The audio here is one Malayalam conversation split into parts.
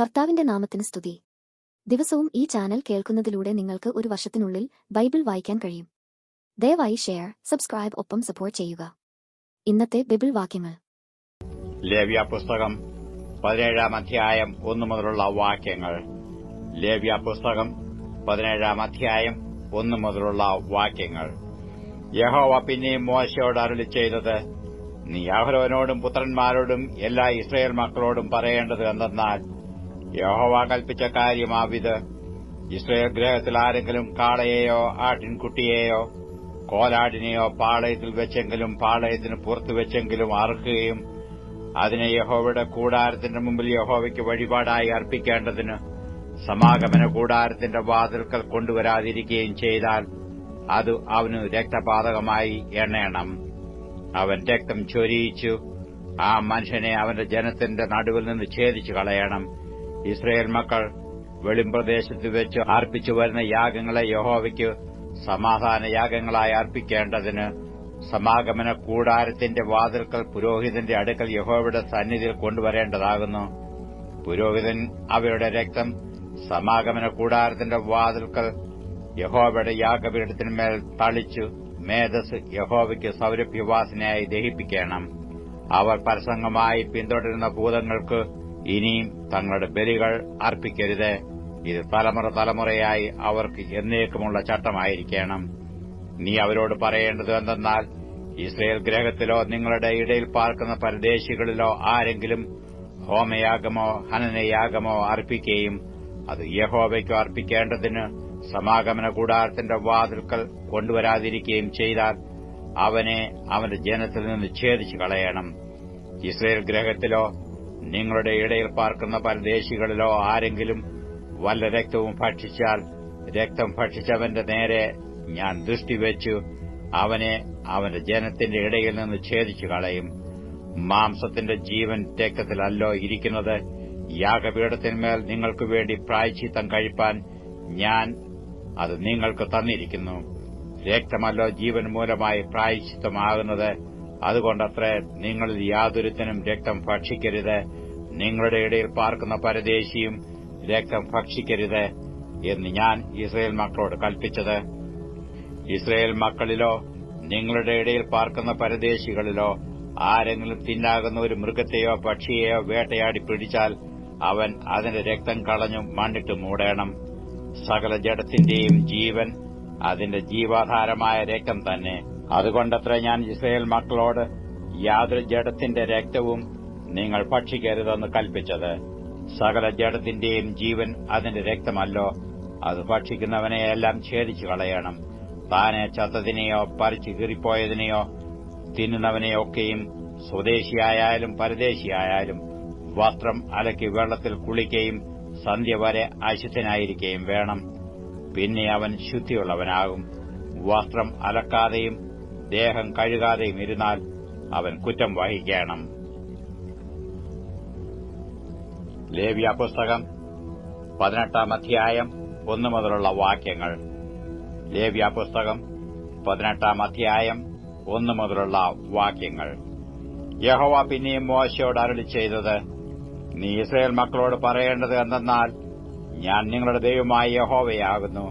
കർത്താവിന്റെ നാമത്തിന് സ്തുതി. ദിവസവും ഈ ചാനൽ കേൾക്കുന്നതിലൂടെ നിങ്ങൾക്ക് ഒരു വർഷത്തിനുള്ളിൽ ബൈബിൾ വായിക്കാൻ കഴിയും. ദയവായി ഷെയർ, സബ്സ്ക്രൈബ് ഒപ്പം സപ്പോർട്ട് ചെയ്യുക. ഇന്നത്തെ ബൈബിൾ വാക്യങ്ങൾ. ലേവ്യ പുസ്തകം 17 അധ്യായം 1 മുതലുള്ള വാക്യങ്ങൾ. ലേവ്യ പുസ്തകം 17 അധ്യായം 1 മുതലുള്ള വാക്യങ്ങൾ. യഹോവ പിന്നെയും മോശയോട് അരുളിച്ചെയ്തത്, നീ അഹരോനോടും പുത്രന്മാരോടും എല്ലാ ഇസ്രായേൽ മക്കളോടും പറയേണ്ടത് എന്തെന്നാൽ, യഹോവ കൽപ്പിച്ച കാര്യമാവിത്: ഇസ്രായേൽ ഗൃഹത്തിൽ ആരെങ്കിലും കാളയെയോ ആട്ടിൻകുട്ടിയെയോ കോലാടിനെയോ പാളയത്തിൽ വെച്ചെങ്കിലും പാളയത്തിന് പുറത്തു വെച്ചെങ്കിലും അറുക്കുകയും അതിനെ യഹോവയുടെ കൂടാരത്തിന്റെ മുമ്പിൽ യഹോവയ്ക്ക് വഴിപാടായി അർപ്പിക്കേണ്ടതിന് സമാഗമന കൂടാരത്തിന്റെ വാതിൽക്കൽ കൊണ്ടുവരാതിരിക്കുകയും ചെയ്താൽ അത് അവന് രക്തപാതകമായി എണ്ണയണം. അവൻ രക്തം ചൊരിയിച്ചു ആ മനുഷ്യനെ അവന്റെ ജനത്തിന്റെ നടുവിൽ നിന്ന് ഛേദിച്ചു കളയണം. ഇസ്രായേൽ മക്കൾ വെളിമ്പ്രദേശത്ത് വെച്ച് അർപ്പിച്ചു വരുന്ന യാഗങ്ങളെ യഹോവയ്ക്ക് സമാധാന യാഗങ്ങളായി അർപ്പിക്കേണ്ടതിന് സമാഗമന കൂടാരത്തിന്റെ വാതിൽക്കൽ പുരോഹിതന്റെ അടുക്കൽ യഹോവയുടെ സന്നിധിയിൽ കൊണ്ടുവരേണ്ടതാകുന്നു. പുരോഹിതൻ അവയുടെ രക്തം സമാഗമന കൂടാരത്തിന്റെ വാതിൽക്കൽ യഹോവയുടെ യാഗപീഠത്തിന്മേൽ തളിച്ചു മേധസ് യഹോവയ്ക്ക് സൗരഭ്യവാസനയായി ദഹിപ്പിക്കണം. അവർ പരസംഗമായി പിന്തുടരുന്ന ഭൂതങ്ങൾക്ക് ഇനിയും തങ്ങളുടെ ബലികൾ അർപ്പിക്കരുത്. ഇത് തലമുറ തലമുറയായി അവർക്ക് എന്നേക്കുമുള്ള ചട്ടമായിരിക്കണം. നീ അവരോട് പറയേണ്ടത് എന്തെന്നാൽ, ഇസ്രായേൽ ഗൃഹത്തിലോ നിങ്ങളുടെ ഇടയിൽ പാർക്കുന്ന പരദേശികളിലോ ആരെങ്കിലും ഹോമയാഗമോ ഹനനയാഗമോ അർപ്പിക്കുകയും അത് യഹോവയ്ക്ക് അർപ്പിക്കേണ്ടതിന് സമാഗമന കൂടാരത്തിന്റെ വാതിൽക്കൽ കൊണ്ടുവരാതിരിക്കുകയും ചെയ്താൽ അവനെ അവന്റെ ജനത്തിൽ നിന്ന് ഛേദിച്ചു കളയണം. ഇസ്രായേൽ ഗൃഹത്തിലോ നിങ്ങളുടെ ഇടയിൽ പാർക്കുന്ന പരദേശികളിലോ ആരെങ്കിലും വല്ല രക്തവും ഭക്ഷിച്ചാൽ രക്തം ഭക്ഷിച്ചവന്റെ നേരെ ഞാൻ ദൃഷ്ടിവെച്ചു അവനെ അവന്റെ ജനത്തിന്റെ ഇടയിൽ നിന്ന് ഛേദിച്ചു കളയും. മാംസത്തിന്റെ ജീവൻ രക്തത്തിലല്ലോ ഇരിക്കുന്നത്. യാഗപീഠത്തിന്മേൽ നിങ്ങൾക്കു വേണ്ടി പ്രായശ്ചിത്തം കഴിപ്പാൻ ഞാൻ അത് നിങ്ങൾക്ക് തന്നിരിക്കുന്നു. രക്തമല്ലോ ജീവൻ മൂലമായി പ്രായശ്ചിത്തമാകുന്നത്. അതുകൊണ്ടത്രേ നിങ്ങളിൽ യാതൊരുത്തനും രക്തം ഭക്ഷിക്കരുത്. നിങ്ങളുടെ ഇടയിൽ പാർക്കുന്ന പരദേശിയും രക്തം ഭക്ഷിക്കരുത് എന്ന് ഞാൻ ഇസ്രായേൽ മക്കളോട് കൽപ്പിച്ചത്. ഇസ്രായേൽ മക്കളിലോ നിങ്ങളുടെ ഇടയിൽ പാർക്കുന്ന പരദേശികളിലോ ആരെങ്കിലും തിന്നാകുന്ന ഒരു മൃഗത്തെയോ പക്ഷിയെയോ വേട്ടയാടി പിടിച്ചാൽ അവൻ അതിന്റെ രക്തം കളഞ്ഞു മണ്ണിട്ട് മൂടേണം. സകല ജഡത്തിന്റെയും ജീവൻ അതിന്റെ ജീവാധാരമായ രക്തം തന്നെ. അതുകൊണ്ടത്ര ഞാൻ ഇസ്രായേൽ മക്കളോട് യാതൊരു ജഡത്തിന്റെ രക്തവും നിങ്ങൾ ഭക്ഷിക്കരുതെന്ന് കൽപ്പിച്ചത്. സകല ജഡത്തിന്റെയും ജീവൻ അതിന്റെ രക്തമല്ലോ. അത് ഭക്ഷിക്കുന്നവനെയെല്ലാം ഛേദിച്ചു കളയണം. താനെ ചത്തതിനെയോ പറിച്ചു കീറിപ്പോയതിനെയോ തിന്നുന്നവനെയൊക്കെയും സ്വദേശിയായാലും പരദേശിയായാലും വസ്ത്രം അലക്കി വെള്ളത്തിൽ കുളിക്കുകയും സന്ധ്യ വരെ അശുദ്ധനായിരിക്കുകയും വേണം. പിന്നെ അവൻ ശുദ്ധിയുള്ളവനാകും. വസ്ത്രം അലക്കാതെയും ദേഹം കഴുകാതെയും ഇരുന്നാൽ അവൻ കുറ്റം വഹിക്കണം. ലേവ്യ പുസ്തകം 18 അധ്യായം 1 മുതലുള്ള വാക്യങ്ങൾ. ലേവ്യ പുസ്തകം 18 അധ്യായം 1 മുതലുള്ള വാക്യങ്ങൾ. യഹോവ പിന്നെയും മോശയോട് അരുളിച്ചെയ്തത്, നീ ഇസ്രായേൽ മക്കളോട് പറയേണ്ടത് എന്തെന്നാൽ, ഞാൻ നിങ്ങളുടെ ദൈവമായ യഹോവയാകുന്നു.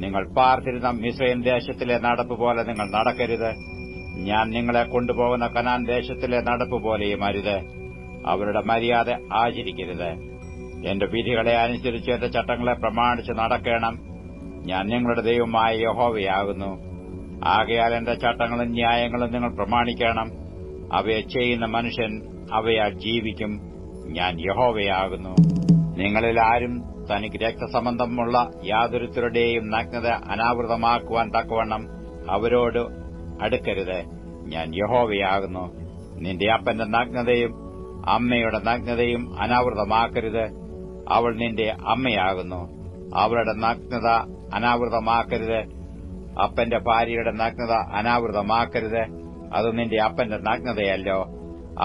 നിങ്ങൾ പാർത്തിരുന്ന മിസ്രയീം ദേശത്തിലെ നടപ്പ് പോലെ നിങ്ങൾ നടക്കരുത്. ഞാൻ നിങ്ങളെ കൊണ്ടുപോകുന്ന കനാൻ ദേശത്തിലെ നടപ്പ് പോലെയും അരുത്. അവരുടെ മര്യാദ ആചരിക്കരുത്. എന്റെ വിധികളെ അനുസരിച്ച് എന്റെ ചട്ടങ്ങളെ പ്രമാണിച്ച് നടക്കണം. ഞാൻ നിങ്ങളുടെ ദൈവമായ യഹോവയാകുന്നു. ആകയാൽ എന്റെ ചട്ടങ്ങളും ന്യായങ്ങളും നിങ്ങൾ പ്രമാണിക്കണം. അവയെ ചെയ്യുന്ന മനുഷ്യൻ അവയാൽ ജീവിക്കും. ഞാൻ യഹോവയാകുന്നു. നിങ്ങളിൽ ആരും തനിക്ക് രക്തസംബന്ധമുള്ള യാതൊരുത്തരുടെയും നഗ്നത അനാവൃതമാക്കുവാൻ തക്കവണ്ണം അവരോട് അടുക്കരുത്. ഞാൻ യഹോവയാകുന്നു. നിന്റെ അപ്പന്റെ നഗ്നതയും അമ്മയുടെ നഗ്നതയും അനാവൃതമാക്കരുത്. അവൾ നിന്റെ അമ്മയാകുന്നു. അവളുടെ നഗ്നത അനാവൃതമാക്കരുത്. അപ്പന്റെ ഭാര്യയുടെ നഗ്നത അനാവൃതമാക്കരുത്. അത് നിന്റെ അപ്പന്റെ നഗ്നതയല്ലോ.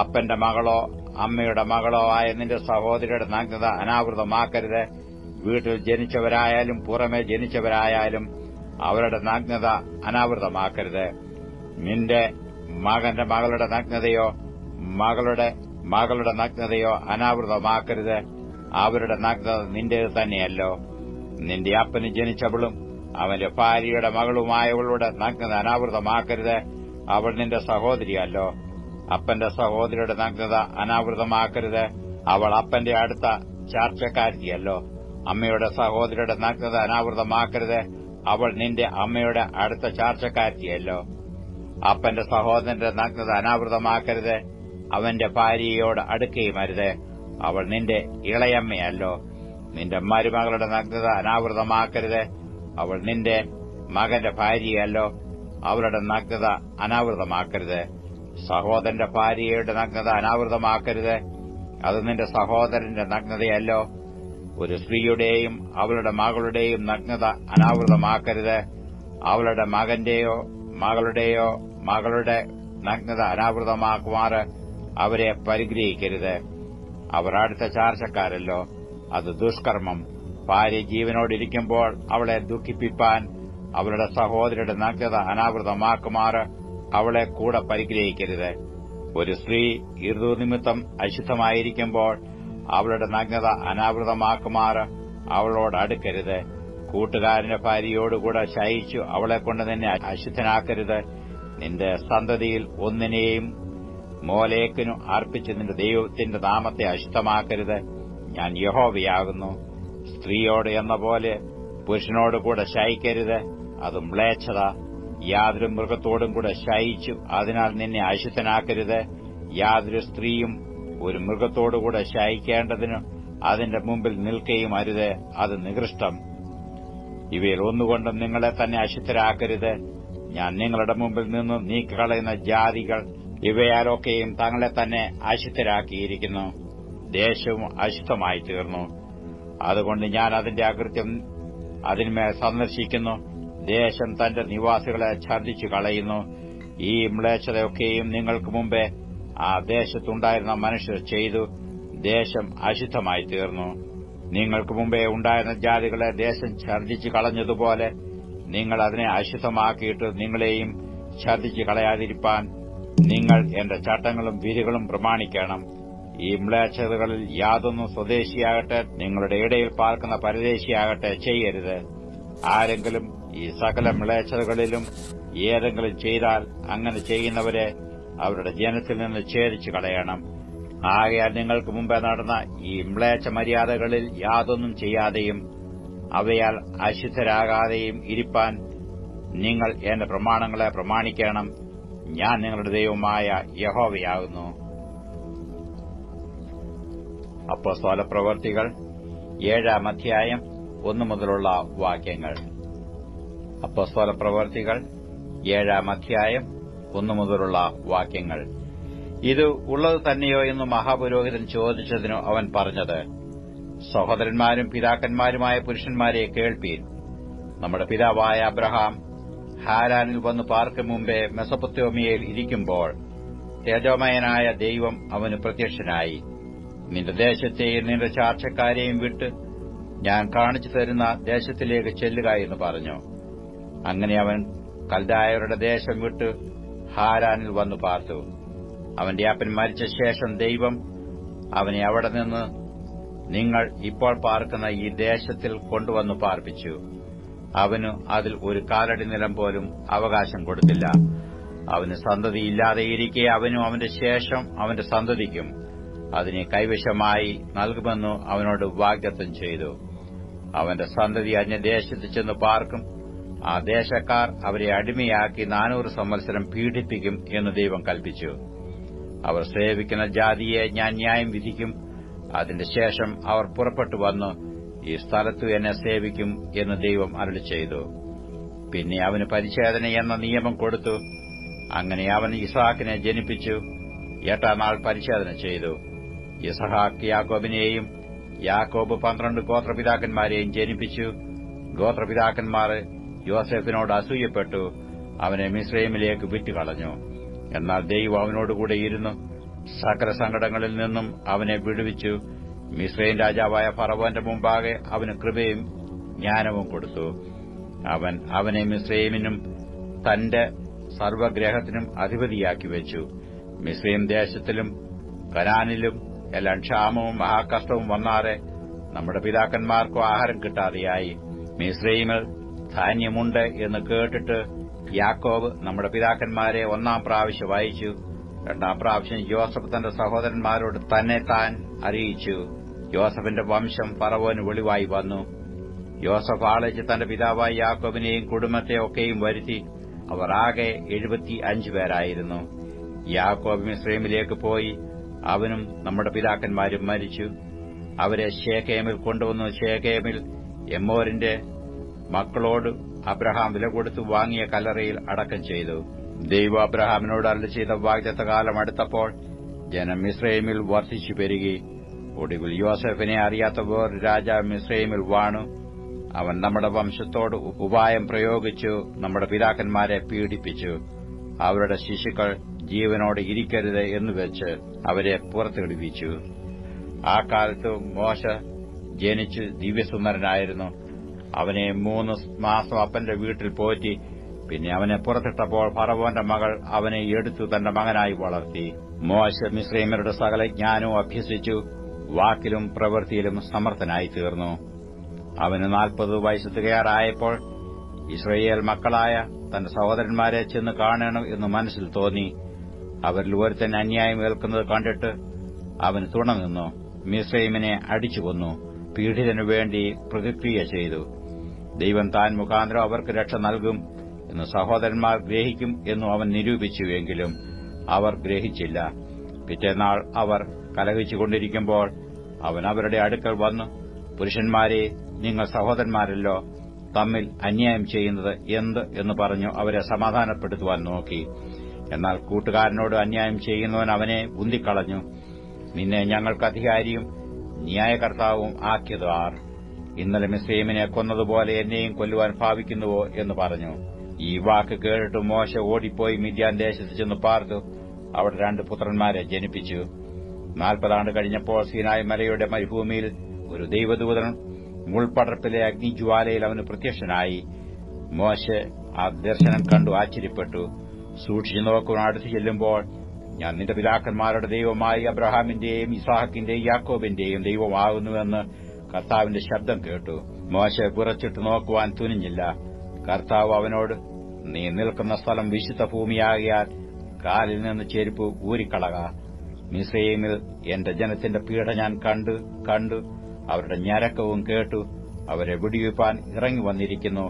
അപ്പന്റെ മകളോ അമ്മയുടെ മകളോ ആയ നിന്റെ സഹോദരിയുടെ നഗ്നത അനാവൃതമാക്കരുത്. വീട്ടിൽ ജനിച്ചവരായാലും പുറമെ ജനിച്ചവരായാലും അവരുടെ നഗ്നത അനാവൃതമാക്കരുത്. നിന്റെ മകന്റെ മകളുടെ നഗ്നതയോ മകളുടെ മകളുടെ നഗ്നതയോ അനാവൃതമാക്കരുത്. അവരുടെ നഗ്നത നിന്റേത് തന്നെയല്ലോ. നിന്റെ അപ്പന് ജനിച്ചവളും അവന്റെ ഭാര്യയുടെ മകളുമായവളുടെ നഗ്നത അനാവൃതമാക്കരുത്. അവൾ നിന്റെ സഹോദരിയല്ലോ. അപ്പന്റെ സഹോദരിയുടെ നഗ്നത അനാവൃതമാക്കരുത്. അവൾ അപ്പന്റെ അടുത്ത ചാർച്ചക്കാരിയല്ലോ. അമ്മയുടെ സഹോദരിയുടെ നഗ്നത അനാവൃതമാക്കരുത്. അവൾ നിന്റെ അമ്മയുടെ അടുത്ത ചാർച്ചക്കാരിയല്ലോ. അപ്പന്റെ സഹോദരന്റെ നഗ്നത അനാവൃതമാക്കരുത്. അവന്റെ ഭാര്യയോട് അടുക്കുകയുമരുത്. അവൾ നിന്റെ ഇളയമ്മയല്ലോ. നിന്റെ മരുമകളുടെ നഗ്നത അനാവൃതമാക്കരുത്. അവൾ നിന്റെ മകന്റെ ഭാര്യയല്ലോ. അവളുടെ നഗ്നത അനാവൃതമാക്കരുത്. സഹോദരന്റെ ഭാര്യയുടെ നഗ്നത അനാവൃതമാക്കരുത്. അത് നിന്റെ സഹോദരന്റെ നഗ്നതയല്ലോ. ഒരു സ്ത്രീയുടെയും അവളുടെ മകളുടെയും നഗ്നത അനാവൃതമാക്കരുത്. അവളുടെ മകന്റെയോ മകളുടെയോ മകളുടെ നഗ്നത അനാവൃതമാക്കുമാറ് അവരെ പരിഗ്രഹിക്കരുത്. അവർ അടുത്ത ചാർച്ചക്കാരല്ലോ. അത് ദുഷ്കർമ്മം. ഭാര്യ ജീവനോടിരിക്കുമ്പോൾ അവളെ ദുഃഖിപ്പിപ്പാൻ അവളുടെ സഹോദരിയുടെ നഗ്നത അനാവൃതമാക്കുമാറ് അവളെ കൂടെ പരിഗ്രഹിക്കരുത്. ഒരു സ്ത്രീ ഋതുനിമിത്തം അശുദ്ധമായിരിക്കുമ്പോൾ അവളുടെ നഗ്നത അനാവൃതമാക്കുമാറ് അവളോട് അടുക്കരുത്. കൂട്ടുകാരന്റെ ഭാര്യയോടുകൂടെ ശയിച്ചു അവളെക്കൊണ്ട് നിന്നെ അശുദ്ധനാക്കരുത്. നിന്റെ സന്തതിയിൽ ഒന്നിനെയും മോലേക്കിനു അർപ്പിച്ച് നിന്റെ ദൈവത്തിന്റെ നാമത്തെ അശുദ്ധമാക്കരുത്. ഞാൻ യഹോവയാകുന്നു. സ്ത്രീയോട് എന്ന പോലെ പുരുഷനോടുകൂടെ ശയിക്കരുത്. അത് മ്ലേച്ഛത. യാതൊരു മൃഗത്തോടും കൂടെ ശയിച്ചു അതിനാൽ നിന്നെ അശുദ്ധനാക്കരുത്. യാതൊരു സ്ത്രീയും ഒരു മൃഗത്തോടുകൂടെ ശയിക്കേണ്ടതിന് അതിന്റെ മുമ്പിൽ നിൽക്കുകയും അരുത്. അത് നികൃഷ്ടം. ഇവയിൽ ഒന്നുകൊണ്ടും നിങ്ങളെ തന്നെ അശുദ്ധരാക്കരുത്. ഞാൻ നിങ്ങളുടെ മുമ്പിൽ നിന്ന് നീക്കിക്കളയുന്ന ജാതികൾ ഇവയാലൊക്കെയും തങ്ങളെ തന്നെ അശുദ്ധരാക്കിയിരിക്കുന്നു. ദേശവും അശുദ്ധമായി തീർന്നു. അതുകൊണ്ട് ഞാൻ അതിന്റെ അകൃത്യം അതിന്മേൽ സന്ദർശിക്കുന്നു. ദേശം തന്റെ നിവാസികളെ ഛർദ്ദിച്ചു കളയുന്നു. ഈ മ്ലേച്ഛതയൊക്കെയും നിങ്ങൾക്ക് മുമ്പേ ആ ദേശത്തുണ്ടായിരുന്ന മനുഷ്യർ ചെയ്തു. ദേശം അശുദ്ധമായി തീർന്നു. നിങ്ങൾക്ക് മുമ്പേ ഉണ്ടായിരുന്ന ജാതികളെ ദേശം ഛർദ്ദിച്ചു കളഞ്ഞതുപോലെ നിങ്ങൾ അതിനെ അശുദ്ധമാക്കിയിട്ട് നിങ്ങളെയും ഛർദ്ദിച്ചു കളയാതിരിപ്പാൻ നിങ്ങൾ എന്റെ ചട്ടങ്ങളും വിധികളും പ്രമാണിക്കണം. ഈ മ്ലേച്ഛതകളിൽ യാതൊന്നും സ്വദേശിയാകട്ടെ നിങ്ങളുടെ ഇടയിൽ പാർക്കുന്ന പരദേശിയാകട്ടെ ചെയ്യരുത്. ആരെങ്കിലും ഈ സകല മ്ലേച്ഛതകളിലും ഏതെങ്കിലും ചെയ്താൽ അങ്ങനെ ചെയ്യുന്നവരെ അവരുടെ ജനത്തിൽ നിന്ന് ഛേദിച്ചു കളയണം. ആകയാൽ നിങ്ങൾക്ക് മുമ്പേ നടന്ന ഈ മ്ലേച്ഛ മര്യാദകളിൽ യാതൊന്നും ചെയ്യാതെയും അവയാൽ അശുദ്ധരാകാതെയും ഇരിപ്പാൻ നിങ്ങൾ എന്റെ പ്രമാണങ്ങളെ പ്രമാണിക്കണം. ഞാൻ നിങ്ങളുടെ ദൈവമായ യഹോവയാകുന്നു. അപ്പോസ്തലപ്രവൃത്തികൾ 7-ാം അധ്യായം 1 മുതലുള്ള വാക്യങ്ങൾ. അപ്പോസ്തലപ്രവൃത്തികൾ 7-ാം അധ്യായം 1 മുതലുള്ള വാക്യങ്ങൾ. ഇത് ഉള്ളത് തന്നെയോ എന്ന് മഹാപുരോഹിതൻ ചോദിച്ചതിനു അവൻ പറഞ്ഞത്, സഹോദരന്മാരും പിതാക്കന്മാരുമായ പുരുഷന്മാരെ കേൾപ്പീൻ. നമ്മുടെ പിതാവായ അബ്രഹാം ഹാരാനിൽ വന്നു പാർക്കും മുമ്പേ മെസൊപ്പൊത്താമ്യയിൽ ഇരിക്കുമ്പോൾ തേജോമയനായ ദൈവം അവന് പ്രത്യക്ഷനായി. നിന്റെ ദേശത്തെയും നിന്റെ ചാർച്ചക്കാരെയും വിട്ട് ഞാൻ കാണിച്ചു തരുന്ന ദേശത്തിലേക്ക് ചെല്ലുക എന്ന് പറഞ്ഞു. അങ്ങനെ അവൻ കൽദായരുടെ ദേശം വിട്ട് ഹാരാനിൽ വന്നു പാർത്തു. അവന്റെ അപ്പൻ മരിച്ച ശേഷം ദൈവം അവനെ അവിടെ നിന്ന് നിങ്ങൾ ഇപ്പോൾ പാർക്കുന്ന ഈ ദേശത്തിൽ കൊണ്ടുവന്നു പാർപ്പിച്ചു. അവന് അതിൽ ഒരു കാലടി നിലം പോലും അവകാശം കൊടുത്തില്ല. അവന് സന്തതിയില്ലാതെയിരിക്കെ അവനും അവന്റെ ശേഷം അവന്റെ സന്തതിക്കും അതിനെ കൈവശമായി നൽകുമെന്നു അവനോട് വാഗ്ദത്തം ചെയ്തു. അവന്റെ സന്തതി അന്യദേശത്ത് ചെന്ന് പാർക്കും. ആ ദേശക്കാർ അവരെ അടിമയാക്കി 400 സംവത്സരം പീഡിപ്പിക്കും എന്ന് ദൈവം കൽപ്പിച്ചു. അവർ സേവിക്കുന്ന ജാതിയെ ഞാൻ ന്യായം വിധിക്കും. അതിന്റെ ശേഷം അവർ പുറപ്പെട്ടു വന്ന് ഈ സ്ഥലത്തു എന്നെ സേവിക്കും എന്ന് ദൈവം അരുളിച്ചെയ്തു. പിന്നെ അവന് പരിച്ഛേദന എന്ന നിയമം കൊടുത്തു. അങ്ങനെ അവൻ ഇസ്ഹാക്കിനെ ജനിപ്പിച്ചു. 8-ാം നാൾ പരിച്ഛേദന ചെയ്തു. ഇസ്ഹാക്ക് യാക്കോബിനെയും യാക്കോബ് 12 ഗോത്രപിതാക്കന്മാരെയും ജനിപ്പിച്ചു. ഗോത്രപിതാക്കന്മാർ യോസേഫിനോട് അസൂയപ്പെട്ടു അവനെ മിസ്രയീമിലേക്ക് വിറ്റുകളഞ്ഞു. എന്നാൽ ദൈവം അവനോടുകൂടെ ഇരുന്നു സകല സങ്കടങ്ങളിൽ നിന്നും അവനെ വിടുവിച്ചു. മിസ്രയീം രാജാവായ ഫറവോന്റെ മുമ്പാകെ അവന് കൃപയും ജ്ഞാനവും കൊടുത്തു. അവൻ അവനെ മിസ്രയീമിനും തന്റെ സർവ്വഗ്രഹത്തിനും അധിപതിയാക്കി വെച്ചു. മിസ്രയീം ദേശത്തിലും കനാനിലും എല്ലാം ക്ഷാമവും മഹാകഷ്ടവും വന്നാറെ നമ്മുടെ പിതാക്കന്മാർക്കോ ആഹാരം കിട്ടാതെയായി. മിസ്രയീമിൽ ധാന്യമുണ്ട് എന്ന് കേട്ടിട്ട് യാക്കോബ് നമ്മുടെ പിതാക്കന്മാരെ ഒന്നാം പ്രാവശ്യം അയച്ചു. രണ്ടാം പ്രാവശ്യം യോസഫ് തന്റെ സഹോദരന്മാരോട് തന്നെ താൻ അറിയിച്ചു. യോസഫിന്റെ വംശം ഫറവോന് വെളിവായി വന്നു. യോസഫ് ആളയച്ച് തന്റെ പിതാവായ യാക്കോബിനെയും കുടുംബത്തെ ഒക്കെയും വരുത്തി. അവർ ആകെ 75 പേരായിരുന്നു. യാക്കോബ് മിസ്രയീമിലേക്ക് പോയി. അവനും നമ്മുടെ പിതാക്കന്മാരും മരിച്ചു. അവരെ ശേഖേമിൽ കൊണ്ടുവന്നു. ശേഖേമിൽ എമ്മോരിന്റെ മക്കളോട് അബ്രഹാം വില കൊടുത്തു വാങ്ങിയ കല്ലറയിൽ അടക്കം ചെയ്തു. ദൈവം അബ്രഹാമിനോട് അരുളി ചെയ്ത വാഗ്ദത്തകാലം അടുത്തപ്പോൾ ജനം മിസ്രയീമിൽ വർദ്ധിച്ചു പെരുകി. ഒടുവിൽ യോസേഫിനെ അറിയാത്ത വേറൊരു രാജാവ് മിസ്രയീമിൽ വാണു. അവൻ നമ്മുടെ വംശത്തോട് ഉപായം പ്രയോഗിച്ചു നമ്മുടെ പിതാക്കന്മാരെ പീഡിപ്പിച്ചു. അവരുടെ ശിശുക്കൾ ജീവനോടെ ഇരിക്കരുത് എന്നുവെച്ച് അവരെ പുറത്തിടിപ്പിച്ചു. ആ കാലത്ത് മോശ ജനിച്ച് ദിവ്യസുന്ദരനായിരുന്നു. അവനെ 3 മാസം അപ്പന്റെ വീട്ടിൽ പോറ്റി. പിന്നെ അവനെ പുറത്തിട്ടപ്പോൾ ഫറവോന്റെ മകൾ അവനെ എടുത്തു തന്റെ മകനായി വളർത്തി. മോശ മിസ്രയീമ്യരുടെ സകല ജ്ഞാനവും അഭ്യസിച്ചു. വാക്കിലും പ്രവൃത്തിയിലും സമർത്ഥനായി തീർന്നു. അവന് 40 വയസ്സ് തികയാറായപ്പോൾ ഇസ്രായേൽ മക്കളായ തന്റെ സഹോദരന്മാരെ ചെന്ന് കാണണം എന്ന് മനസ്സിൽ തോന്നി. അവരിൽ ഒരുത്തൻ അന്യായം ഏൽക്കുന്നത് കണ്ടിട്ട് അവന് തുണനിന്നു. മിസ്രയീമിനെ അടിച്ചു കൊന്നു. പീഡിതനു വേണ്ടി പ്രതിക്രിയ ചെയ്തു. ദൈവം താൻ മുഖാന്തരം അവർക്ക് രക്ഷ നൽകും എന്ന് സഹോദരന്മാർ ഗ്രഹിക്കും എന്നും അവൻ നിരൂപിച്ചുവെങ്കിലും അവർ ഗ്രഹിച്ചില്ല. പിറ്റേന്നാൾ അവർ കലഹിച്ചുകൊണ്ടിരിക്കുമ്പോൾ അവൻ അവരുടെ അടുക്കൽ വന്നു, പുരുഷന്മാരെ, നിങ്ങൾ സഹോദരന്മാരല്ലോ, തമ്മിൽ അന്യായം ചെയ്യുന്നത് എന്ത് എന്ന് പറഞ്ഞു അവരെ സമാധാനപ്പെടുത്തുവാൻ നോക്കി. എന്നാൽ കൂട്ടുകാരനോട് അന്യായം ചെയ്യുന്നവൻ അവനെ ഉന്തിക്കളഞ്ഞു. നിന്നെ ഞങ്ങൾക്ക് അധികാരിയും ന്യായകർത്താവും ആക്കിയത് ആർ? ഇന്നലെ മിസ്രയീമിനെ കൊന്നതുപോലെ എന്നെയും കൊല്ലുവാൻ ഭാവിക്കുന്നുവോ എന്ന് പറഞ്ഞു. ഈ വാക്ക് കേട്ടിട്ട് മോശ ഓടിപ്പോയി മിദ്യാൻ ദേശത്ത് ചെന്ന് പാർത്തു. അവിടെ 2 പുത്രന്മാരെ ജനിപ്പിച്ചു. 40 ആണ്ട് കഴിഞ്ഞപ്പോൾ സീനായ് മലയുടെ മരുഭൂമിയിൽ ഒരു ദൈവദൂതൻ മുൾപടർപ്പിലെ അഗ്നിജ്വാലയിൽ അവന് പ്രത്യക്ഷനായി. മോശെ ആ ദർശനം കണ്ടു ആശ്ചര്യപ്പെട്ടു. സൂക്ഷിച്ചു നോക്കുവാൻ അടുത്തു ചെല്ലുമ്പോൾ, ഞാൻ നിന്റെ പിതാക്കന്മാരുടെ ദൈവമായി അബ്രഹാമിന്റെയും ഇസ്ഹാക്കിന്റെയും യാക്കോബിന്റെയും ദൈവമാകുന്നുവെന്ന് കർത്താവിന്റെ ശബ്ദം കേട്ടു. മോശെ വിറച്ചിട്ട് നോക്കുവാൻ തുനിഞ്ഞില്ല. കർത്താവ് അവനോട്, നീ നിൽക്കുന്ന സ്ഥലം വിശുദ്ധ ഭൂമിയാകിയാൽ കാലിൽ നിന്ന് ചെരുപ്പ് ഊരിക്കളക. മിസ്രയീമിൽ എന്റെ ജനത്തിന്റെ പീഡ ഞാൻ കണ്ടു അവരുടെ ഞരക്കവും കേട്ടു. അവരെ വിടിവിപ്പാൻ ഇറങ്ങി വന്നിരിക്കുന്നു.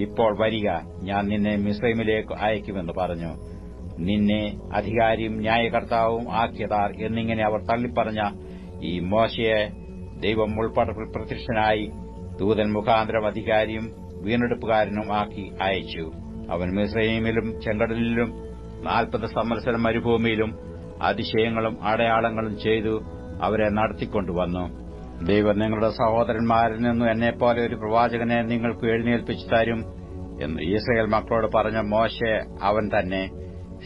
ഇപ്പോൾ വരിക, ഞാൻ നിന്നെ മിസ്രയീമിലേക്ക് അയക്കുമെന്ന് പറഞ്ഞു. നിന്നെ അധികാരിയും ന്യായകർത്താവും ആക്കിയതാർ എന്നിങ്ങനെ അവർ തള്ളിപ്പറഞ്ഞ ഈ മോശയെ ദൈവം മുൾപടർപ്പിൽ പ്രത്യക്ഷനായി ദൂതൻ മുഖാന്തരം അധികാരിയും വീണ്ടെടുപ്പുകാരനും ആക്കി അയച്ചു. അവൻ മിസ്രയീമിലും ചെങ്കടലിലും 40 സംവത്സരം മരുഭൂമിയിലും അതിശയങ്ങളും അടയാളങ്ങളും ചെയ്തു അവരെ നടത്തിക്കൊണ്ടുവന്നു. ദൈവം നിങ്ങളുടെ സഹോദരന്മാരിൽ നിന്നും എന്നെപ്പോലെ ഒരു പ്രവാചകനെ നിങ്ങൾക്ക് എഴുന്നേൽപ്പിച്ചു തരും എന്ന് ഇസ്രായേൽ മക്കളോട് പറഞ്ഞ മോശെ അവൻ തന്നെ.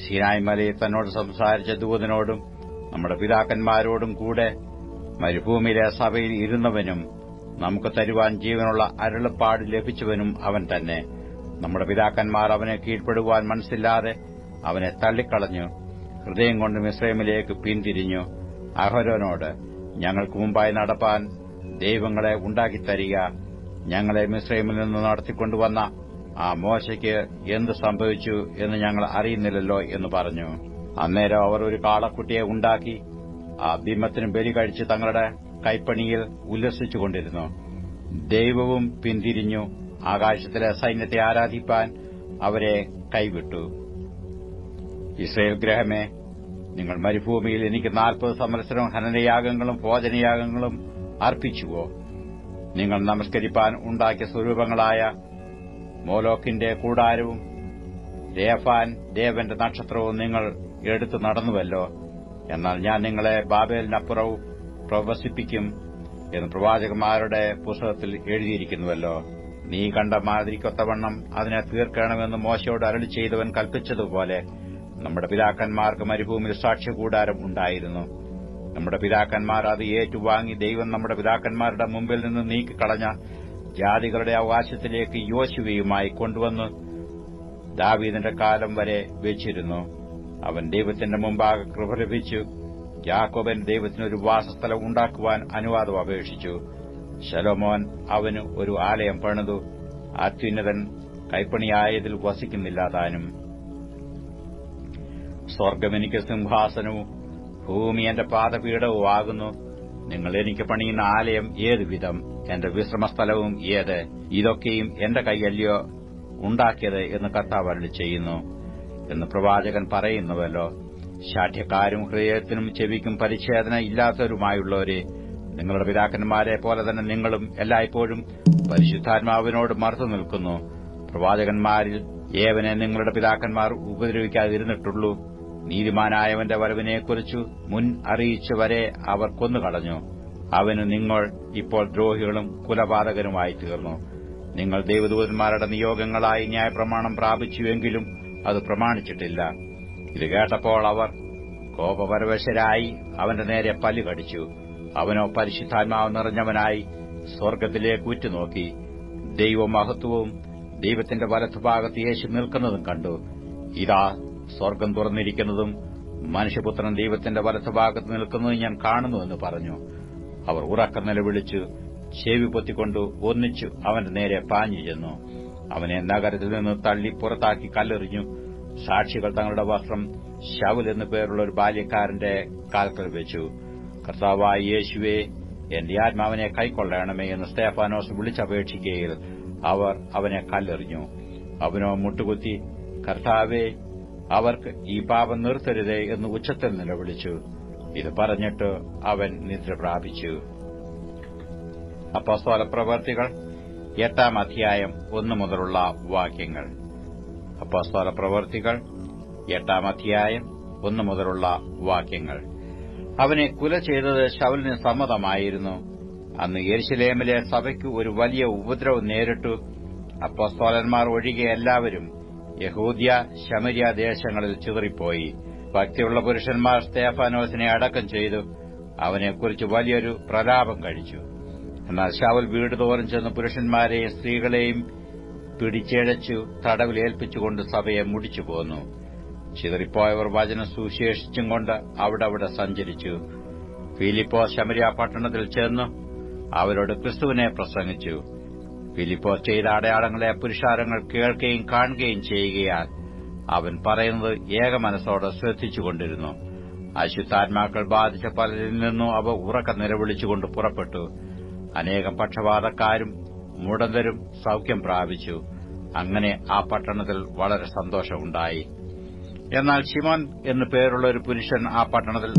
സീനായ് മലയിൽ തന്നോട് സംസാരിച്ച ദൂതനോടും നമ്മുടെ പിതാക്കന്മാരോടും കൂടെ മരുഭൂമിയിലെ സഭയിൽ ഇരുന്നവനും നമുക്ക് തരുവാൻ ജീവനുള്ള അരുളപ്പാട് ലഭിച്ചവനും അവൻ തന്നെ. നമ്മുടെ പിതാക്കന്മാർ അവനെ കീഴ്പ്പെടുവാൻ മനസ്സില്ലാതെ അവനെ തള്ളിക്കളഞ്ഞു. ഹൃദയം കൊണ്ട് മിസ്രയീമിലേക്ക് പിന്തിരിഞ്ഞു. അഹരോനോട്, ഞങ്ങൾക്ക് മുമ്പായി നടപ്പാൻ ദൈവങ്ങളെ ഉണ്ടാക്കിത്തരിക. ഞങ്ങളെ മിസ്രയീമിൽ നിന്ന് നടത്തിക്കൊണ്ടുവന്ന ആ മോശയ്ക്ക് എന്ത് സംഭവിച്ചു എന്ന് ഞങ്ങൾ അറിയുന്നില്ലല്ലോ എന്ന് പറഞ്ഞു. അന്നേരം അവർ ഒരു കാളക്കുട്ടിയെ ഉണ്ടാക്കി ആ ബിംബത്തിന് ബലി കഴിച്ച് തങ്ങളുടെ കൈപ്പണിയിൽ ഉല്ലസിച്ചുകൊണ്ടിരുന്നു. ദൈവവും പിന്തിരിഞ്ഞു ആകാശത്തിലെ സൈന്യത്തെ ആരാധിപ്പാൻ അവരെ കൈവിട്ടു. ഇസ്രായേൽ ഗൃഹമേ, നിങ്ങൾ മരുഭൂമിയിൽ എനിക്ക് 40 സംവത്സരം ഹനനയാഗങ്ങളും ഭോജനയാഗങ്ങളും അർപ്പിച്ചുവോ? നിങ്ങൾ നമസ്കരിപ്പാൻ ഉണ്ടാക്കിയ സ്വരൂപങ്ങളായ മോലോക്കിന്റെ കൂടാരവും രേഫാൻ ദേവന്റെ നക്ഷത്രവും നിങ്ങൾ എടുത്തു നടന്നുവല്ലോ. എന്നാൽ ഞാൻ നിങ്ങളെ ബാബേലിനപ്പുറവും പ്രവസിപ്പിക്കും എന്ന് പ്രവാചകന്മാരുടെ പുസ്തകത്തിൽ എഴുതിയിരിക്കുന്നുവല്ലോ. നീ കണ്ട മാതിരിക്കൊത്തവണ്ണം അതിനെ തീർക്കണമെന്ന് മോശയോട് അരുളി ചെയ്തവൻ കൽപ്പിച്ചതുപോലെ നമ്മുടെ പിതാക്കന്മാർക്ക് മരുഭൂമിയിൽ സാക്ഷ്യകൂടാരം ഉണ്ടായിരുന്നു. നമ്മുടെ പിതാക്കന്മാർ അത് ഏറ്റുവാങ്ങി ദൈവം നമ്മുടെ പിതാക്കന്മാരുടെ മുമ്പിൽ നിന്ന് നീക്കിക്കളഞ്ഞ ജാതികളുടെ അവകാശത്തിലേക്ക് യോശുവയുമായി കൊണ്ടുവന്ന് ദാവീദിന്റെ കാലം വരെ വെച്ചിരുന്നു. അവൻ ദൈവത്തിന്റെ മുമ്പാകെ കൃപ ലഭിച്ചു. യാക്കോബൻ ദൈവത്തിനൊരു വാസസ്ഥലം ഉണ്ടാക്കുവാൻ അനുവാദം അപേക്ഷിച്ചു. ശലോമോൻ അവന് ഒരു ആലയം പണിതു. അത്യുന്നതൻ കൈപ്പണിയായതിൽ വസിക്കുന്നില്ല താനും. സ്വർഗ്ഗം എനിക്ക് സിംഹാസനവും ഭൂമി എന്റെ പാദപീഠവും ആകുന്നു. നിങ്ങൾ എനിക്ക് പണിയുന്ന ആലയം ഏതു വിധം? എന്റെ വിശ്രമസ്ഥലവും ഏത്? ഇതൊക്കെയും എന്റെ കൈയല്ലയോ ഉണ്ടാക്കിയത് എന്ന് കർത്താവ് അരുളിച്ചെയ്യുന്നു എന്ന് പ്രവാചകൻ പറയുന്നുവല്ലോ. ശാഠ്യക്കാരും ഹൃദയത്തിനും ചെവിക്കും പരിച്ഛേദന ഇല്ലാത്തവരുമായുള്ളവരെ, നിങ്ങളുടെ പിതാക്കന്മാരെ പോലെ തന്നെ നിങ്ങളും എല്ലായ്പ്പോഴും പരിശുദ്ധാത്മാവിനോട് മറുത്തു നിൽക്കുന്നു. പ്രവാചകന്മാരിൽ ഏവനെ നിങ്ങളുടെ പിതാക്കന്മാർ ഉപദ്രവിക്കാതിരുന്നിട്ടുള്ളൂ. നീതിമാനായവന്റെ വരവിനെക്കുറിച്ചു മുൻ അറിയിച്ചവരെ അവർ കൊന്നുകളഞ്ഞു. അവന് നിങ്ങൾ ഇപ്പോൾ ദ്രോഹികളും കുലപാതകരുമായി തീർന്നു. നിങ്ങൾ ദൈവദൂതന്മാരുടെ നിയോഗങ്ങളായി ന്യായപ്രമാണം പ്രാപിച്ചുവെങ്കിലും അത് പ്രമാണിച്ചിട്ടില്ല. ഇത് കേട്ടപ്പോൾ അവർ കോപപരവശരായി അവന്റെ നേരെ പല്ല് കടിച്ചു. അവനോ പരിശുദ്ധാത്മാവ് നിറഞ്ഞവനായി സ്വർഗ്ഗത്തിലേക്ക് ഉറ്റുനോക്കി ദൈവമഹത്വവും ദൈവത്തിന്റെ വലത്തുഭാഗത്ത് യേശു നിൽക്കുന്നതും കണ്ടു. ഇതാ സ്വർഗ്ഗം തുറന്നിരിക്കുന്നതും മനുഷ്യപുത്രൻ ദൈവത്തിന്റെ വലത്തുഭാഗത്ത് നിൽക്കുന്നതും ഞാൻ കാണുന്നുവെന്ന് പറഞ്ഞു. അവർ ഉറക്കം നിലവിളിച്ചു ചെവി പൊത്തിക്കൊണ്ട് ഒന്നിച്ചു അവന്റെ നേരെ പാഞ്ഞു ചെന്നു. അവനെ നഗരത്തിൽ നിന്ന് തള്ളി പുറത്താക്കി കല്ലെറിഞ്ഞു. സാക്ഷികൾ തങ്ങളുടെ വസ്ത്രം ശൌൽ എന്നു പേരുള്ള ഒരു ബാല്യക്കാരന്റെ കാൽക്കൽ വെച്ചു. കർത്താവായ യേശുവേ, എന്റെ ആത്മാവിനെ കൈക്കൊള്ളണമേ എന്ന് സ്തെഫാനോസ് വിളിച്ചപേക്ഷിക്കുകയിൽ അവർ അവനെ കല്ലെറിഞ്ഞു. അവനോ മുട്ടുകുത്തി, കർത്താവേ, അവർക്ക് ഈ പാപം നിർത്തരുതേ എന്ന് ഉച്ചത്തിൽ നിലവിളിച്ചു. ഇത് പറഞ്ഞിട്ട് അവൻ നിദ്ര പ്രാപിച്ചു. അപ്പോസ്തലപ്രവൃത്തികൾ 8-ാം അധ്യായം 1 മുതലുള്ള വാക്യങ്ങൾ. അപ്പോസ്തലപ്രവൃത്തികൾ 8-ാം അധ്യായം 1 മുതലുള്ള വാക്യങ്ങൾ. അവനെ കുല ചെയ്തത് ശൌലിന് സമ്മതമായിരുന്നു. അന്ന് യെരുശലേമിലെ സഭയ്ക്ക് ഒരു വലിയ ഉപദ്രവം നേരിട്ടു. അപ്പോസ്തലന്മാർ ഒഴികെ എല്ലാവരും യഹൂദ്യ ശമര്യ ദേശങ്ങളിൽ ചിതറിപ്പോയി. ഭക്തിയുള്ള പുരുഷന്മാർ സ്തെഫാനോസിനെ അടക്കം ചെയ്തു. അവനെക്കുറിച്ച് വലിയൊരു പ്രലാപം കഴിച്ചു. എന്നാൽ ശൌൽ വീടുതോറും ചെന്ന് പുരുഷന്മാരെയും സ്ത്രീകളെയും പിടിച്ചഴച്ചു തടവിൽ ഏൽപ്പിച്ചുകൊണ്ട് സഭയെ മുടിച്ചു പോന്നു. ചിതറിപ്പോയവർ വചനം സുശേഷിച്ചും കൊണ്ട് അവിടെ സഞ്ചരിച്ചു. ഫിലിപ്പോസ് ശമര്യ പട്ടണത്തിൽ ചെന്നു അവരോട് ക്രിസ്തുവിനെ പ്രസംഗിച്ചു. ഫിലിപ്പോസ് ചെയ്ത അടയാളങ്ങളെ പുരുഷാരങ്ങൾ കേൾക്കുകയും കാണുകയും ചെയ്യുകയാൽ അവൻ പറയുന്നത് ഏകമനസ്സോടെ ശ്രദ്ധിച്ചുകൊണ്ടിരുന്നു. അശുദ്ധാത്മാക്കൾ ബാധിച്ച പലരിൽ നിന്നും അവ ഉറക്കം നിലവിളിച്ചുകൊണ്ട് പുറപ്പെട്ടു. അനേകം പക്ഷപാതക്കാരും മുടന്തരും സൌഖ്യം പ്രാപിച്ചു. അങ്ങനെ ആ പട്ടണത്തിൽ വളരെ സന്തോഷമുണ്ടായി. എന്നാൽ ശിമോൻ എന്നു പേരുള്ള ഒരു പുരുഷൻ ആ പട്ടണത്തിൽ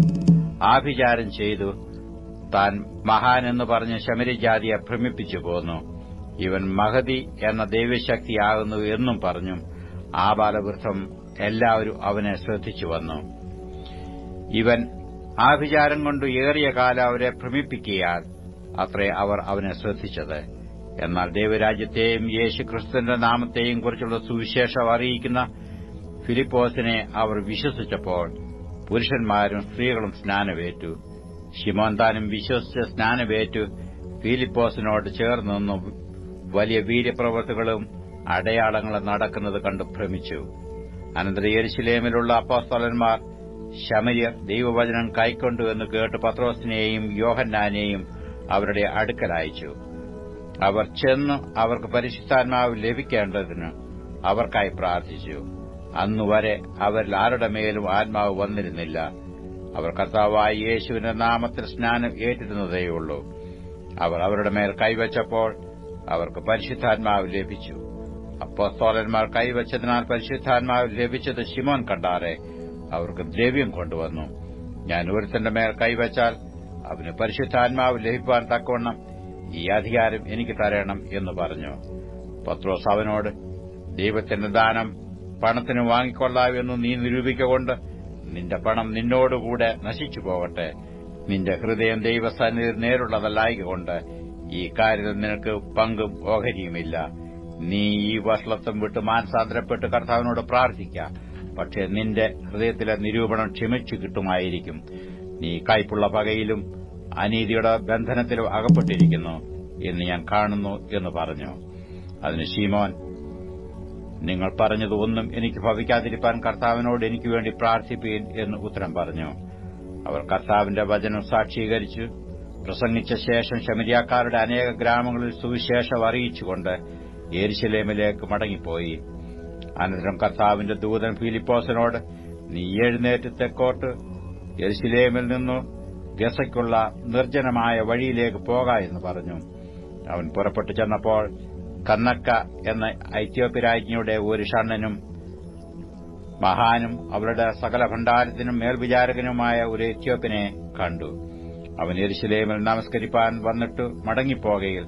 ആഭിചാരം ചെയ്തു താൻ മഹാൻ എന്ന് പറഞ്ഞ് ശമര്യജാതിയെ ഭ്രമിപ്പിച്ചു പോന്നു. ഇവൻ മഹതി എന്ന ദൈവശക്തിയാകുന്നു എന്നും പറഞ്ഞു. ആ ബാലവൃദ്ധം എല്ലാവരും അവനെ ശ്രദ്ധിച്ചു വന്നു. ഇവൻ ആഭിചാരം കൊണ്ട് ഏറിയ കാലം അവരെ ഭ്രമിപ്പിക്കുകയാൽ അത്രേ അവർ അവനെ ശ്രദ്ധിച്ചത്. എന്നാൽ ദൈവരാജ്യത്തെയും യേശുക്രിസ്തുവിന്റെ നാമത്തെയും കുറിച്ചുള്ള സുവിശേഷം അറിയിക്കുന്ന ഫിലിപ്പോസിനെ അവർ വിശ്വസിച്ചപ്പോൾ പുരുഷന്മാരും സ്ത്രീകളും സ്നാനമേറ്റു. ശിമോൻ താനും വിശ്വസിച്ച് സ്നാനമേറ്റു ഫിലിപ്പോസിനോട് ചേർന്നു വലിയ വീര്യപ്രവൃത്തികളും അടയാളങ്ങളും നടക്കുന്നത് കണ്ട് ഭ്രമിച്ചു. അനന്തരം യെരുശലേമിലുള്ള അപ്പോസ്തലന്മാർ ശമര്യർ ദൈവവചനം കൈക്കൊണ്ടു എന്ന് കേട്ട് പത്രോസിനെയും യോഹന്നാനെയും അവരുടെ അടുക്കൽ അയച്ചു. അവർ ചെന്നു അവർക്ക് പരിശുദ്ധാത്മാവ് ലഭിക്കേണ്ടതിന് അവർക്കായി പ്രാർത്ഥിച്ചു. അന്നുവരെ അവരിൽ ആരുടെ മേലും ആത്മാവ് വന്നിരുന്നില്ല. അവർ കർത്താവായ യേശുവിന്റെ നാമത്തിൽ സ്നാനം ഏറ്റിരുന്നതേയുള്ളൂ. അവർ അവരുടെ മേൽ കൈവച്ചപ്പോൾ അവർക്ക് പരിശുദ്ധാത്മാവ് ലഭിച്ചു. അപ്പോസ്തലന്മാർ കൈവച്ചതിനാൽ പരിശുദ്ധാത്മാവ് ലഭിച്ചത് ശിമോൻ കണ്ടാറെ അവർക്ക് ദ്രവ്യം കൊണ്ടുവന്നു. ഞാൻ ഒരുത്തന്റെ മേൽ കൈവച്ചാൽ അവന് പരിശുദ്ധാത്മാവ് ലഭിപ്പാൻ തക്കവണ്ണം ഈ അധികാരം എനിക്ക് തരണം എന്ന് പറഞ്ഞു. പത്രോസ് അവനോട്, ദൈവത്തിന്റെ ദാനം പണത്തിന് വാങ്ങിക്കൊള്ളാവെന്ന് നീ നിരൂപിക്കൊണ്ട് നിന്റെ പണം നിന്നോടുകൂടെ നശിച്ചു പോകട്ടെ. നിന്റെ ഹൃദയം ദൈവസന്നിധിയിൽ നേരുള്ളതല്ലായകൊണ്ട് ഈ കാര്യത്തിൽ നിനക്ക് പങ്കും ഓഹരിയുമില്ല. നീ ഈ വഷളത്വം വിട്ട് മാനസാന്തരപ്പെട്ട് കർത്താവിനോട് പ്രാർത്ഥിക്ക. പക്ഷേ നിന്റെ ഹൃദയത്തിലെ നിരൂപണം ക്ഷമിച്ചു കിട്ടുമായിരിക്കും. നീ കയ്പുള്ള പകയിലും അനീതിയുടെ ബന്ധനത്തിലും അകപ്പെട്ടിരിക്കുന്നു എന്ന് ഞാൻ കാണുന്നു എന്ന് പറഞ്ഞു. അതിന് ശീമോൻ, നിങ്ങൾ പറഞ്ഞത് ഒന്നും എനിക്ക് ഭവിക്കാതിരിപ്പാൻ കർത്താവിനോട് എനിക്ക് വേണ്ടി പ്രാർത്ഥിപ്പീൻ എന്ന് ഉത്തരം പറഞ്ഞു. അവർ കർത്താവിന്റെ വചനം സാക്ഷീകരിച്ചു പ്രസംഗിച്ച ശേഷം ശമരിയാക്കാരുടെ അനേക ഗ്രാമങ്ങളിൽ സുവിശേഷം അറിയിച്ചുകൊണ്ട് യെരുശലേമിലേക്ക് മടങ്ങിപ്പോയി. അനന്തരം കർത്താവിന്റെ ദൂതൻ ഫിലിപ്പോസിനോട്, നീ എഴുന്നേറ്റ് തെക്കോട്ട് യെരുശലേമിൽ നിന്നു ഗസയ്ക്കുള്ള നിർജ്ജനമായ വഴിയിലേക്ക് പോക എന്ന് പറഞ്ഞു. അവൻ പുറപ്പെട്ടു ചെന്നപ്പോൾ കന്നക്ക എന്ന ഐത്യോപ്യരാജ്ഞിയുടെ ഒരു ഷണ്ണനും മഹാനും അവരുടെ സകല ഭണ്ഡാരത്തിനും മേൽവിചാരകനുമായ ഒരു എത്യോപ്യനെ കണ്ടു. അവൻ യെരുശലേമിൽ നമസ്കരിപ്പാൻ വന്നിട്ട് മടങ്ങിപ്പോകയിൽ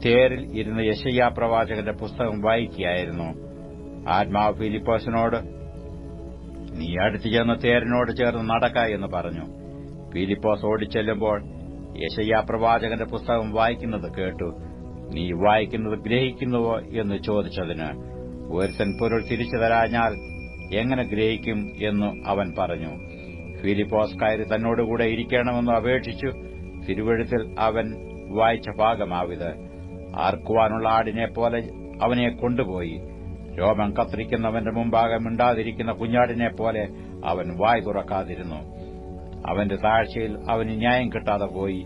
തേരിൽ ഇരുന്ന് യെശയ്യാ പ്രവാചകന്റെ പുസ്തകം വായിക്കുകയായിരുന്നു. ആത്മാവ് ഫിലിപ്പോസിനോട്, നീ അടുത്തു ചെന്ന് തേരിനോട് ചേർന്ന് നടക്ക എന്ന് പറഞ്ഞു. ഫിലിപ്പോസ് ഓടിച്ചെല്ലുമ്പോൾ യെശയ്യാ പ്രവാചകന്റെ പുസ്തകം വായിക്കുന്നത് കേട്ടു. നീ വായിക്കുന്നത് ഗ്രഹിക്കുന്നുവോ എന്ന് ചോദിച്ചതിന്, ഒരുത്തൻ പൊരുൾ തിരിച്ചു തരാഞ്ഞാൽ എങ്ങനെ ഗ്രഹിക്കും എന്നു അവൻ പറഞ്ഞു. ഫിലിപ്പോസ് കയറി തന്നോടുകൂടെ ഇരിക്കണമെന്ന് അപേക്ഷിച്ചു. തിരുവെഴുത്തിൽ അവൻ വായിച്ച ഭാഗമാവിത്. ആർക്കുവാനുള്ള ആടിനെപ്പോലെ അവനെ കൊണ്ടുപോയി. രോമം കത്തിരിക്കുന്നവന്റെ മുമ്പാകെ മിണ്ടാതിരിക്കുന്ന കുഞ്ഞാടിനെപ്പോലെ അവൻ വായ് തുറക്കാതിരുന്നു. അവന്റെ താഴ്ചയിൽ അവന് ന്യായം കിട്ടാതെ പോയി.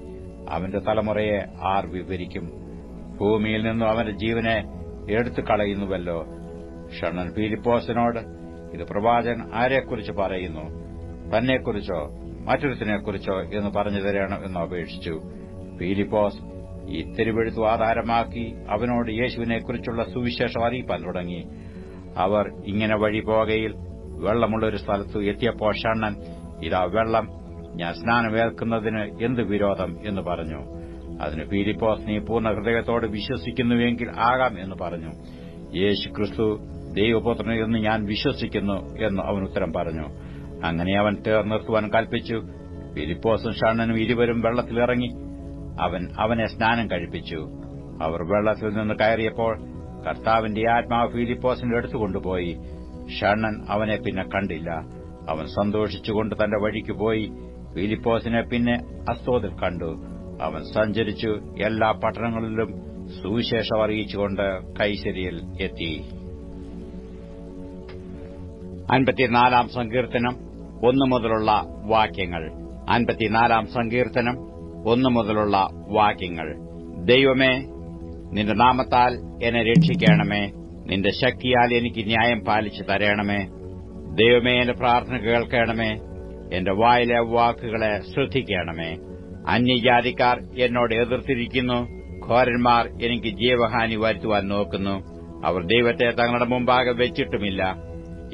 അവന്റെ തലമുറയെ ആർ വിവരിക്കും? ഭൂമിയിൽ നിന്നും അവന്റെ ജീവനെ എടുത്തു കളയുന്നുവല്ലോ. ഷണ്ണൻ ഫിലിപ്പോസിനോട്, ഇത് പ്രവാചകൻ ആരെക്കുറിച്ച് പറയുന്നു? തന്നെക്കുറിച്ചോ മറ്റൊരുത്തിനെക്കുറിച്ചോ എന്ന് പറഞ്ഞു തരണം എന്ന് അപേക്ഷിച്ചു. ഫിലിപ്പോസ് ഈ തിരുവെഴുത്തു ആധാരമാക്കി അവനോട് യേശുവിനെക്കുറിച്ചുള്ള സുവിശേഷം അറിയിപ്പാൻ തുടങ്ങി. അവർ ഇങ്ങനെ വഴി പോകയിൽ വെള്ളമുള്ളൊരു സ്ഥലത്തു എത്തിയപ്പോൾ ഷണ്ണൻ, ഇതാ വെള്ളം, ഞാൻ സ്നാനമേൽക്കുന്നതിന് എന്ത് വിരോധം എന്ന് പറഞ്ഞു. അതിന് ഫിലിപ്പോസ്, നീ പൂർണ്ണ ഹൃദയത്തോട് വിശ്വസിക്കുന്നുവെങ്കിൽ ആകാം എന്ന് പറഞ്ഞു. യേശു ക്രിസ്തു ദൈവപുത്രൻ എന്ന് ഞാൻ വിശ്വസിക്കുന്നു എന്ന് അവൻ ഉത്തരം പറഞ്ഞു. അങ്ങനെ അവൻ തേർ നിർത്തുവാൻ കൽപ്പിച്ചു. ഫിലിപ്പോസും ഷണ്ണനും ഇരുവരും വെള്ളത്തിലിറങ്ങി അവനെ സ്നാനം കഴിപ്പിച്ചു. അവർ വെള്ളത്തിൽ നിന്ന് കയറിയപ്പോൾ കർത്താവിന്റെ ആത്മാവ് ഫിലിപ്പോസിന്റെ അടുത്ത് കൊണ്ടുപോയി. ഷണ്ണൻ അവനെ പിന്നെ കണ്ടില്ല. അവൻ സന്തോഷിച്ചുകൊണ്ട് തന്റെ വഴിക്ക് പോയി. ഫിലിപ്പോസിനെ പിന്നെ അസ്തോദിൽ കണ്ടു. അവൻ സഞ്ചരിച്ചു എല്ലാ പട്ടണങ്ങളിലും സുവിശേഷം അറിയിച്ചുകൊണ്ട് കൈസരിയിൽ എത്തി. 54 സങ്കീർത്തനം 1 മുതലുള്ള വാക്യങ്ങൾ. 54 സങ്കീർത്തനം 1 മുതലുള്ള വാക്യങ്ങൾ. ദൈവമേ, നിന്റെ നാമത്താൽ എന്നെ രക്ഷിക്കണമേ. നിന്റെ ശക്തിയാൽ എനിക്ക് ന്യായം പാലിച്ചു തരണമേ. ദൈവമേ, എന്റെ പ്രാർത്ഥന കേൾക്കണമേ. എന്റെ വായിലെ വാക്കുകളെ ശ്രദ്ധിക്കണമേ. അന്യജാതിക്കാർ എന്നോട് എതിർത്തിരിക്കുന്നു. ഘോരന്മാർ എനിക്ക് ജീവഹാനി വരുത്തുവാൻ നോക്കുന്നു. അവർ ദൈവത്തെ തങ്ങളുടെ മുമ്പാകെ വെച്ചിട്ടുമില്ല.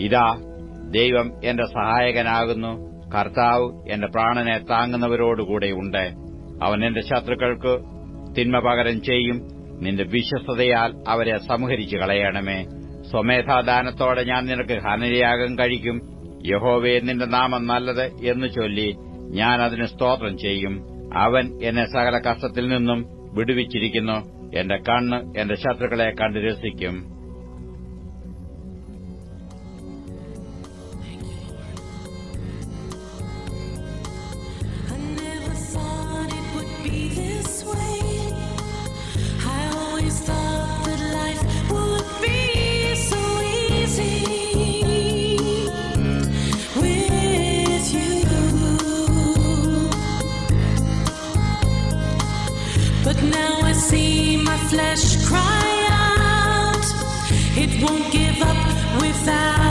ഇതാ, ദൈവം എന്റെ സഹായകനാകുന്നു. കർത്താവ് എന്റെ പ്രാണനെ താങ്ങുന്നവരോടുകൂടെയുണ്ട്. അവൻ എന്റെ ശത്രുക്കൾക്ക് തിന്മ പകരം ചെയ്യും. നിന്റെ വിശ്വസ്തതയാൽ അവരെ സംഹരിച്ചു കളയണമേ. സ്വമേധാദാനത്തോടെ ഞാൻ നിനക്ക് ഹനനയാഗം കഴിക്കും. യഹോവേ, നിന്റെ നാമം നല്ലത് എന്ന് ചൊല്ലി ഞാൻ അതിന് സ്തോത്രം ചെയ്യും. അവൻ എന്നെ സകല കഷ്ടത്തിൽ നിന്നും വിടുവിച്ചിരിക്കുന്നു. എന്റെ കണ്ണ് എന്റെ ശത്രുക്കളെ കണ്ട് രസിക്കും. But now I see my flesh cry out. It won't give up without